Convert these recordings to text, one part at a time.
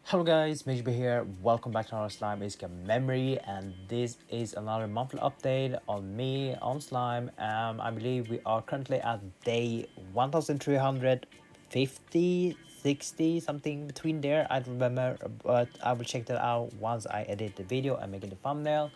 Hello guys, MikuChibi here. Welcome back to our Slime Isekai memory, and this is another monthly update on me on Slime. I believe we are currently at day 1350, 60, something between there. I don't remember, but I will check that out once I edit the video and make it the thumbnail.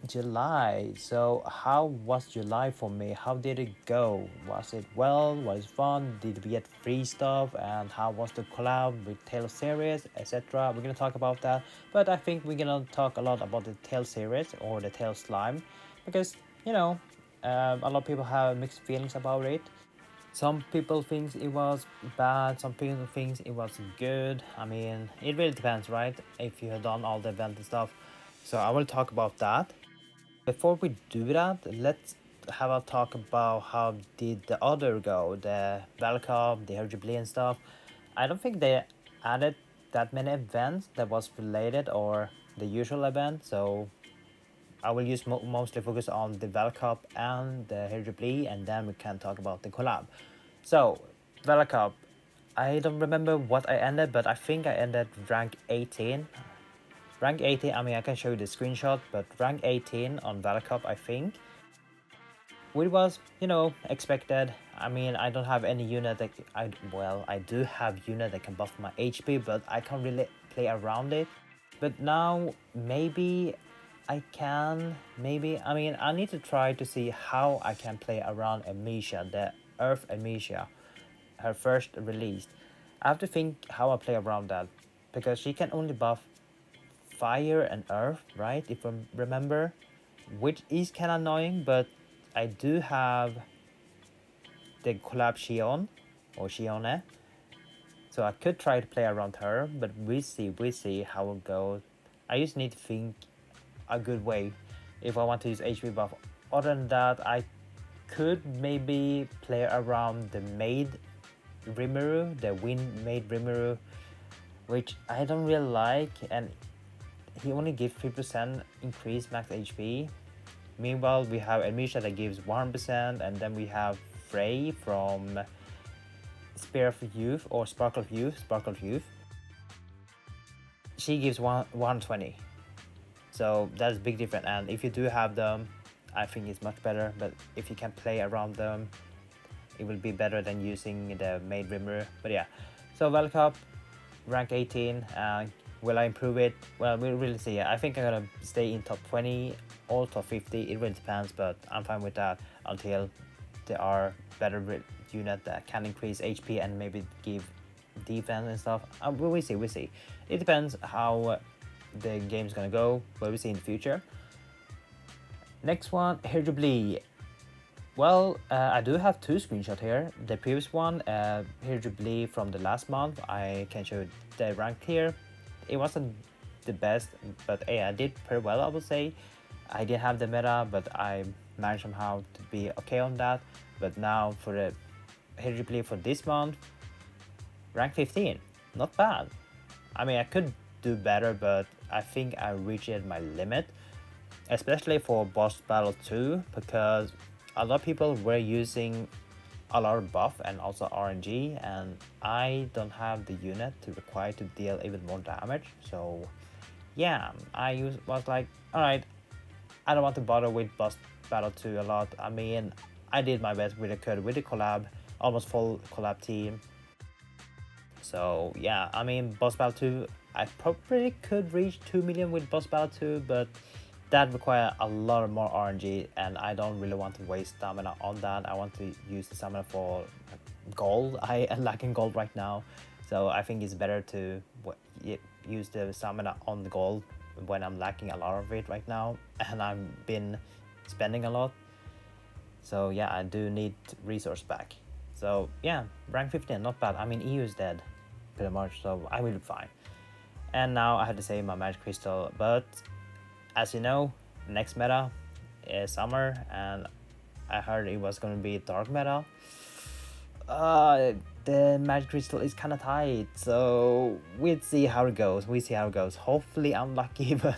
July. So how was July for me? How did it go? Was it well? Was it fun? Did we get free stuff? And how was the collab with Tale series, etc.? We're gonna talk about that. But I think we're gonna talk a lot about the Tale series or the Tale slime because a lot of people have mixed feelings about it. Some people think it was bad, some people think it was good. I mean, it really depends, right? If you have done all the event and stuff. So I will talk about that. Before we do that, let's have a talk about how did the other go, the Valor Cup, the Jubilee and stuff. I don't think they added that many events that was related or the usual event, so I will use mostly focus on the Valor Cup and the Jubilee, and then we can talk about the collab. So, Valor Cup, I don't remember what I ended, but I think I ended rank 18. Rank 18, I mean, I can show you the screenshot, but rank 18 on Valor Cup, I think. Which was, expected. I mean, I don't have any unit that I do have unit that can buff my HP, but I can't really play around it. But now, maybe I can, I mean, I need to try to see how I can play around Amisha, the Earth Amisha, her first release. I have to think how I play around that, because she can only buff fire and earth, right? If I remember, which is kind of annoying, but I do have the collab Shion or Shione, so I could try to play around her, but we see how it goes. I just need to think a good way if I want to use HP buff. Other than that, I could maybe play around the maid Rimuru, the wind maid Rimuru, which I don't really like, and he only gives 3% increased max HP. Meanwhile, we have Amisha that gives 100%, and then we have Frey from Spear of Youth or Sparkle of Youth. She gives 120. So that's a big difference, and if you do have them, I think it's much better, but if you can play around them, it will be better than using the maid Rimmer. But yeah, so Valor Cup, rank 18, will I improve it? Well, we'll really see. I think I'm gonna stay in top 20 or top 50. It really depends, but I'm fine with that until there are better units that can increase HP and maybe give defense and stuff. We see. It depends how the game's gonna go, but we see in the future. Next one, Jubilee. Well, I do have two screenshots here. The previous one, Jubilee from the last month, I can show the rank here. It wasn't the best, but hey, I did pretty well, I would say. I didn't have the meta, but I managed somehow to be okay on that. But now for the Jubilee for this month, rank 15, not bad. I mean, I could do better, but I think I reached my limit, especially for boss battle 2, because a lot of people were using a lot of buff and also RNG, and I don't have the unit to require to deal even more damage. So yeah, was like, alright, I don't want to bother with boss battle 2 a lot. I mean, I did my best with the collab, almost full collab team. So yeah, I mean, boss battle 2, I probably could reach 2 million with boss battle 2, but that requires a lot more RNG, and I don't really want to waste stamina on that. I want to use the stamina for gold. I am lacking gold right now, so I think it's better to use the stamina on the gold when I'm lacking a lot of it right now, and I've been spending a lot. So yeah, I do need resource back. So yeah, rank 15, not bad. I mean, EU is dead, pretty much, so I will be fine. And now I have to save my magic crystal, but as you know, next meta is summer, and I heard it was going to be dark meta. The magic crystal is kind of tight, so we'll see how it goes. Hopefully I'm lucky, but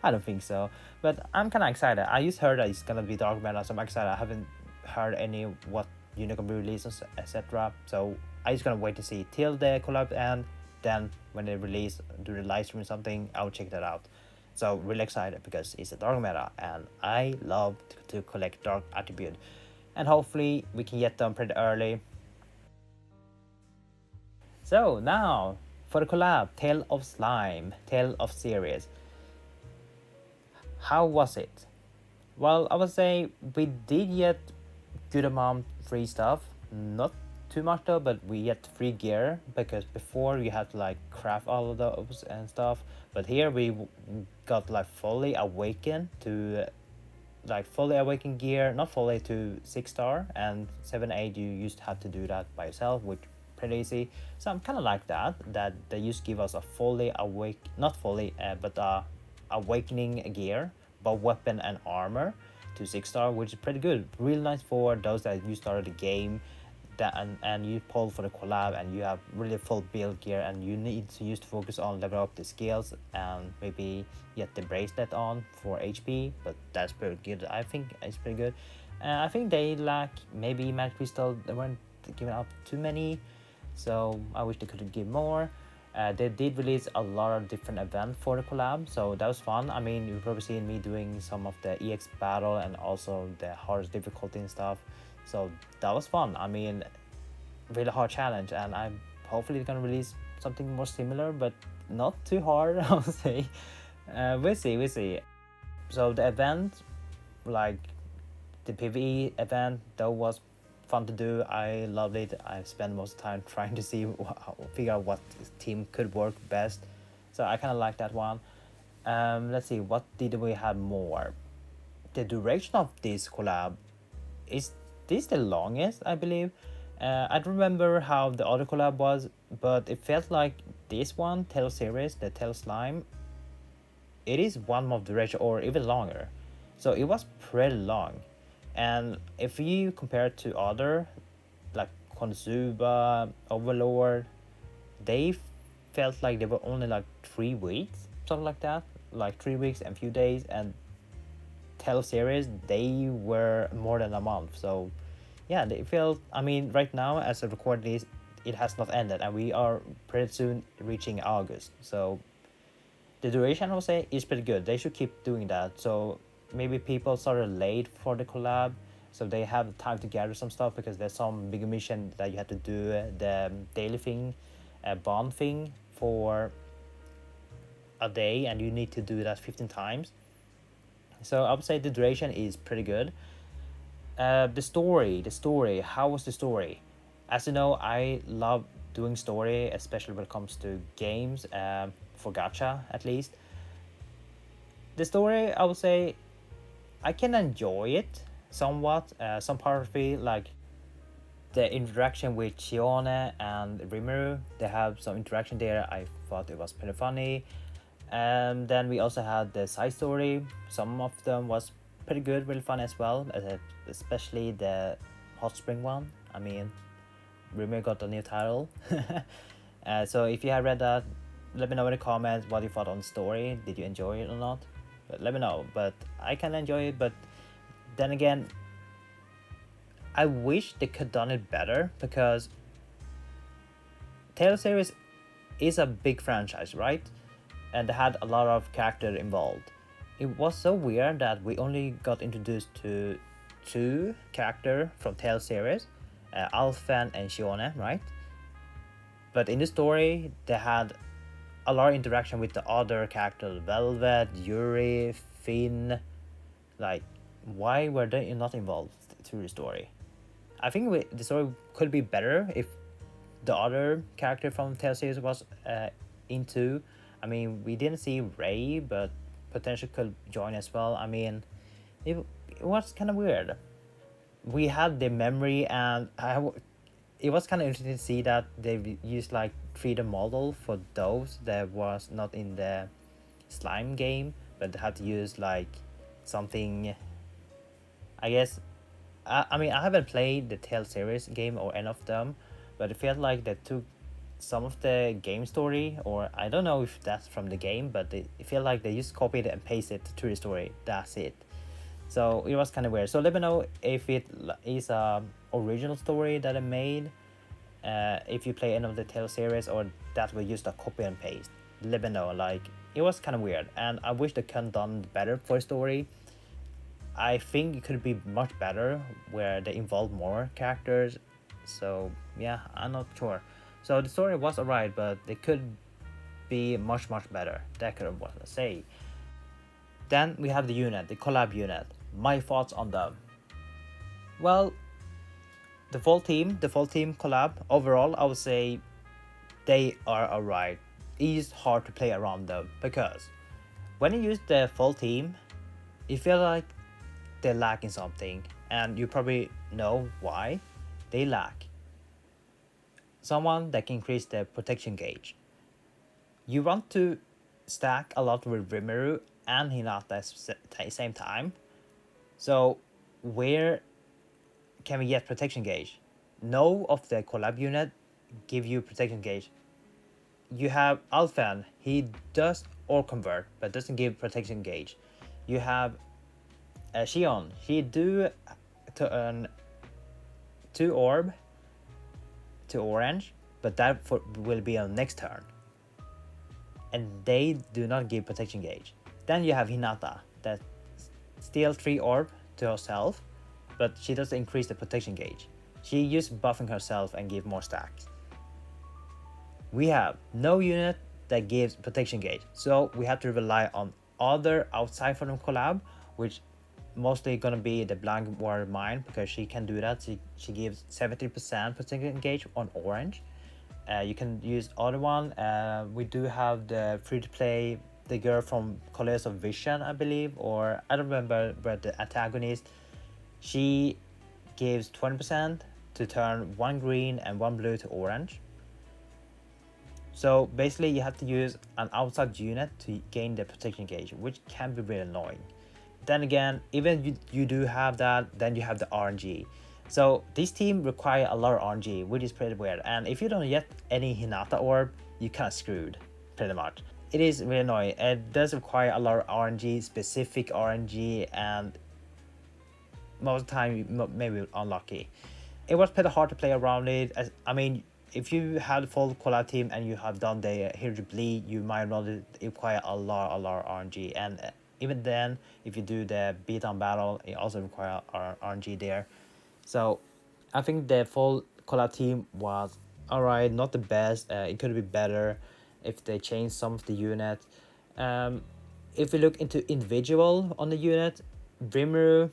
I don't think so. But I'm kind of excited. I just heard that it's going to be dark meta, so I'm excited. I haven't heard any what unit can be released, etc. So I just gonna wait to see till the collab end, then when they release, do the live stream or something, I'll check that out. So really excited because it's a dark meta and I love to collect dark attribute, and hopefully we can get them pretty early. So now for the collab, Tale of Slime, Tale of Series. How was it? Well, I would say we did get good amount free stuff, not too much though, but we get free gear because before you had to like craft all of those and stuff, but here we got like fully awakened to like fully awakened gear, not fully to 6-star, and 7-8 you used to have to do that by yourself, which pretty easy. So I'm kind of like that they used to give us a fully awake, not fully but awakening gear, but weapon and armor to 6-star, which is pretty good, really nice for those that you started the game that and you pull for the collab and you have really full build gear and you need to use to focus on level up the skills and maybe get the bracelet on for HP, but that's pretty good. I think it's pretty good. I think they lack maybe magic crystal, they weren't giving out too many, so I wish they could give more. They did release a lot of different events for the collab, so that was fun. I mean, you've probably seen me doing some of the EX battle and also the hardest difficulty and stuff, so that was fun. I mean, really hard challenge, and I'm hopefully gonna release something more similar, but not too hard, I'll say. We'll see. So the event, like the PvE event, that was fun to do. I loved it. I spent most of the time trying to see figure out what team could work best, so I kind of like that one. Let's see, what did we have more? The duration of this collab, is this the longest, I believe. I don't remember how the other collab was, but it felt like this one, Tale series, the Tale Slime, it is 1 month duration or even longer, so it was pretty long. And if you compare it to other like Konosuba, Overlord, they felt like they were only like 3 weeks, something like that, like 3 weeks and few days. And Tale series, they were more than a month. So yeah, they felt, I mean, right now as I record this, it has not ended and we are pretty soon reaching August, so the duration, I would say, is pretty good. They should keep doing that. So maybe people started late for the collab, so they have time to gather some stuff, because there's some bigger mission that you have to do, the daily thing, bond thing for a day, and you need to do that 15 times. So I would say the duration is pretty good. The story, how was the story? As you know, I love doing story, especially when it comes to games, for gacha at least. The story, I would say, I can enjoy it somewhat. Some part of it, like the interaction with Shione and Rimuru, they have some interaction there. I thought it was pretty funny. And then we also had the side story. Some of them was pretty good, really fun as well, especially the hot spring one. I mean, Rimuru got a new title. So if you have read that, let me know in the comments what you thought on the story. Did you enjoy it or not? But let me know. But I can enjoy it, but then again, I wish they could done it better, because Tale series is a big franchise, right? And they had a lot of characters involved. It was so weird that we only got introduced to 2 characters from Tale series, Alphen and Shione, right? But in the story, they had a lot of interaction with the other characters, Velvet, Yuri, Finn. Like, why were they not involved through the story? I think the story could be better if the other character from Tale series was into. I mean, we didn't see Ray, but potentially could join as well. I mean, it was kind of weird. We had the memory, and it was kind of interesting to see that they used like 3D model for those that was not in the slime game, but they had to use like something, I guess. I mean, I haven't played the Tale series game or any of them, but it felt like they took some of the game story, or I don't know if that's from the game, but it felt like they just copied it and pasted it to the story. That's it. So it was kind of weird. So let me know if it is a original story that I made, if you play any of the Tale series, or that we used a copy and paste. Let me know, like it was kind of weird, and I wish they could done better for a story. I think it could be much better where they involve more characters. So yeah, I'm not sure. So the story was alright, but they could be much better. That could what I say. Then we have the unit, the collab unit. My thoughts on them. Well, the full team collab overall, I would say they are alright. It's hard to play around them because when you use the full team, you feel like they're lacking something, and you probably know why they lack. Someone that can increase their protection gauge. You want to stack a lot with Rimuru and Hinata at the same time. So where can we get protection gauge? No of the collab unit give you protection gauge. You have Alphan, he does or convert but doesn't give protection gauge. You have Shion, he do turn 2 orb to orange, but that will be on next turn. And they do not give protection gauge. Then you have Hinata that steal 3 orb to herself, but she doesn't increase the protection gauge. She used buffing herself and give more stacks. We have no unit that gives protection gauge, so we have to rely on other outside from the collab, which mostly gonna be the Blank Warrior Mine, because she can do that. She gives 70% protection gauge on orange. You can use other one. We do have the free-to-play, the girl from Colors of Vision, I believe, or I don't remember, but the antagonist. She gives 20% to turn 1 green and 1 blue to orange. So basically you have to use an outside unit to gain the protection gauge, which can be really annoying. Then again, even you do have that, then you have the RNG. So this team require a lot of RNG, which is pretty weird. And if you don't get any Hinata orb, you're kind of screwed, pretty much. It is really annoying. It does require a lot of RNG, specific RNG, and most of the time maybe unlucky. It was pretty hard to play around it. I mean, if you have the full collab team and you have done the Hero Jubilee, you might not require a lot of RNG. And even then, if you do the beatdown battle, it also requires RNG there. So I think the full collab team was alright, not the best. It could be better if they change some of the unit. If we look into individual on the unit, Rimuru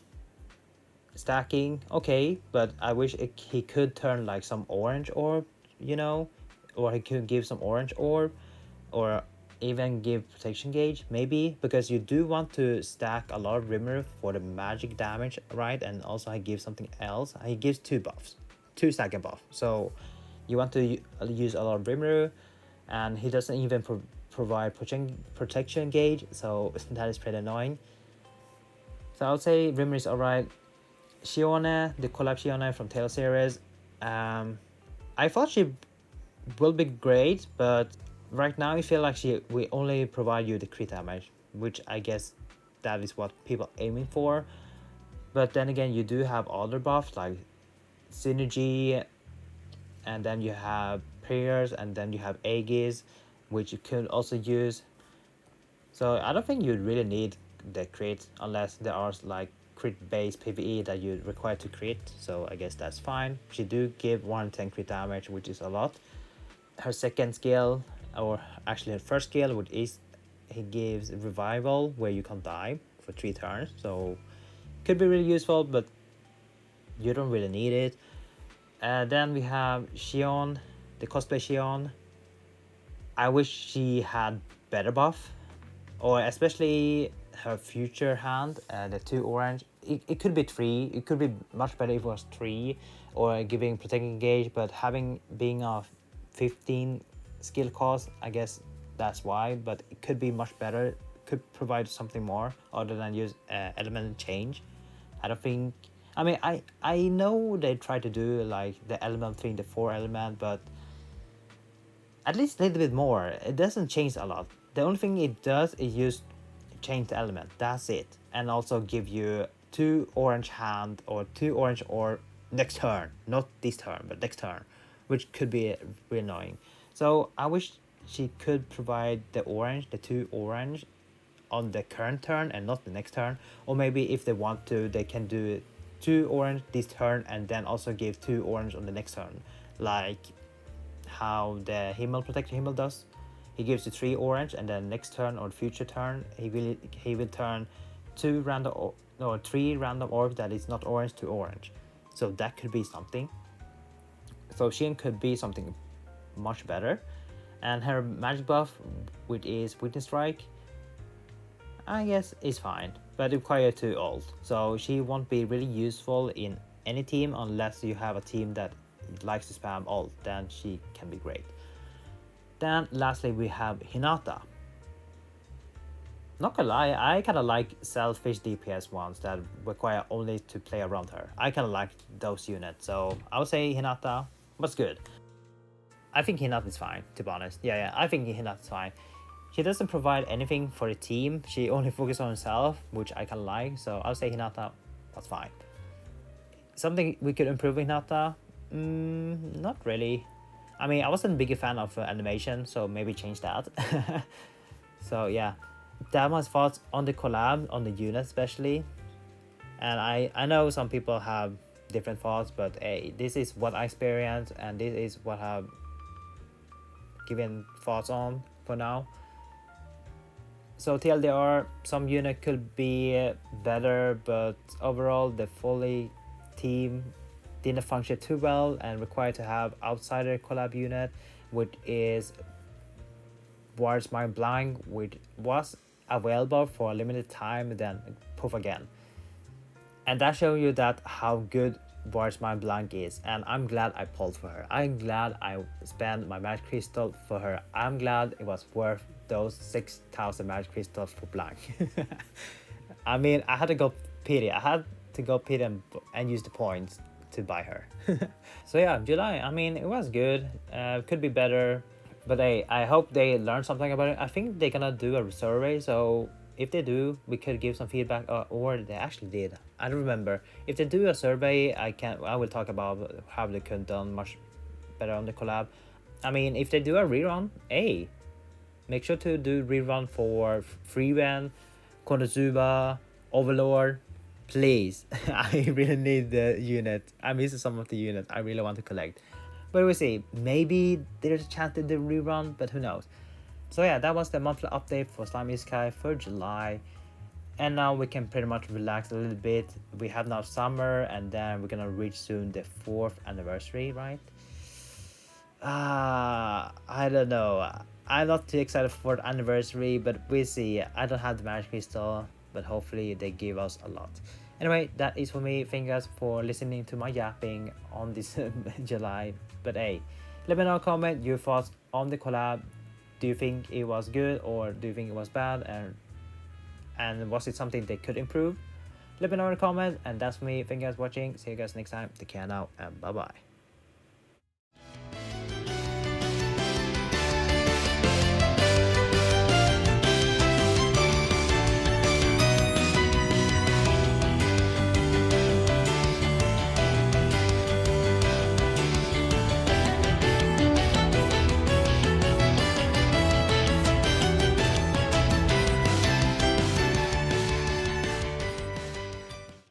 stacking, okay, but I wish he could turn like some orange orb, you know, or he could give some orange orb, or even give protection gauge, maybe, because you do want to stack a lot of Rimuru for the magic damage, right? And also he gives something else. He gives 2 buffs, 2 stacking buff. So you want to use a lot of Rimuru, and he doesn't even provide protection gauge, so that is pretty annoying. So I would say Rimuru is alright. Shione, the collab Shione from Tail series, I thought she will be great, but right now I feel like we only provide you the crit damage, which I guess that is what people are aiming for. But then again, you do have other buffs like synergy, and then you have prayers, and then you have Aegis, which you could also use. So I don't think you really need the crit unless there are like crit based PvE that you require to crit, so I guess that's fine. She do give 110 crit damage, which is a lot. Her second skill, or actually her first skill, which is he gives revival where you can die for 3 turns, so could be really useful, but you don't really need it. Then we have Shion, the cosplay Shion. I wish she had better buff, or especially her future hand, the 2 orange. It could be 3. It could be much better if it was 3, or giving protecting gauge, but being a 15 skill cost, I guess that's why. But it could be much better. Could provide something more other than use element change. I don't think. I mean, I know they try to do like the element thing, the 4 element, but at least a little bit more. It doesn't change a lot. The only thing it does is just change the element. That's it. And also give you 2 orange hand or 2 orange or next turn. Not this turn, but next turn, which could be really annoying. So I wish she could provide the two orange on the current turn and not the next turn. Or maybe if they want to, they can do two orange this turn and then also give two orange on the next turn, like how the Himmel Protector Himmel does. He gives you three orange, and then next turn or future turn he will turn two random or three random orbs that is not orange to orange. So that could be something. So Shin could be something much better. And her magic buff, which is Witness Strike, I guess is fine, but required to ult. So she won't be really useful in any team unless you have a team that likes to spam ult, then she can be great. Then lastly we have Hinata. Not gonna lie, I kinda like selfish DPS ones that require only to play around her. I kinda like those units, so I would say Hinata was good. I think Hinata is fine, to be honest. Yeah, I think Hinata is fine. She doesn't provide anything for the team. She only focuses on herself, which I kinda like, so I'll say Hinata was fine. Something we could improve in Hinata? Not really. I mean, I wasn't a big fan of animation, so maybe change that. So yeah, that was thoughts on the collab, on the unit especially. And I know some people have different thoughts, but hey, this is what I experienced and this is what I've given thoughts on for now. So TLDR, some unit could be better, but overall the fully team didn't function too well and required to have outsider collab unit, which is War's Mind Blank, which was available for a limited time, then poof again. And that shows you that how good War's Mind Blank is, and I'm glad I pulled for her. I'm glad I spent my magic crystal for her. I'm glad it was worth those 6,000 magic crystals for Blank. I mean, I had to go pity. I had to go pity and use the points to buy her. So yeah, July, I mean, it was good. Could be better, but hey, I hope they learned something about it. I think they're gonna do a survey, so if they do, we could give some feedback, or they actually did. I don't remember. If they do a survey, I will talk about how they could have done much better on the collab. I mean, if they do a rerun, hey, make sure to do rerun for Freeman, Konosuba, Overlord, please. I really need the unit. I miss some of the units I really want to collect. But we'll see. Maybe there's a chance to do rerun, but who knows. So yeah, that was the monthly update for Slime Isekai for July. And now we can pretty much relax a little bit. We have now summer, and then we're gonna reach soon the 4th anniversary, right? I don't know. I'm not too excited for the anniversary, but we'll see. I don't have the magic crystal, but hopefully they give us a lot. Anyway, that is for me. Thank you guys for listening to my yapping on this July. But hey, let me know in a comment your thoughts on the collab. Do you think it was good, or do you think it was bad, and was it something they could improve? Let me know in a comment, and that's for me. Thank you guys for watching. See you guys next time. Take care now, and bye bye.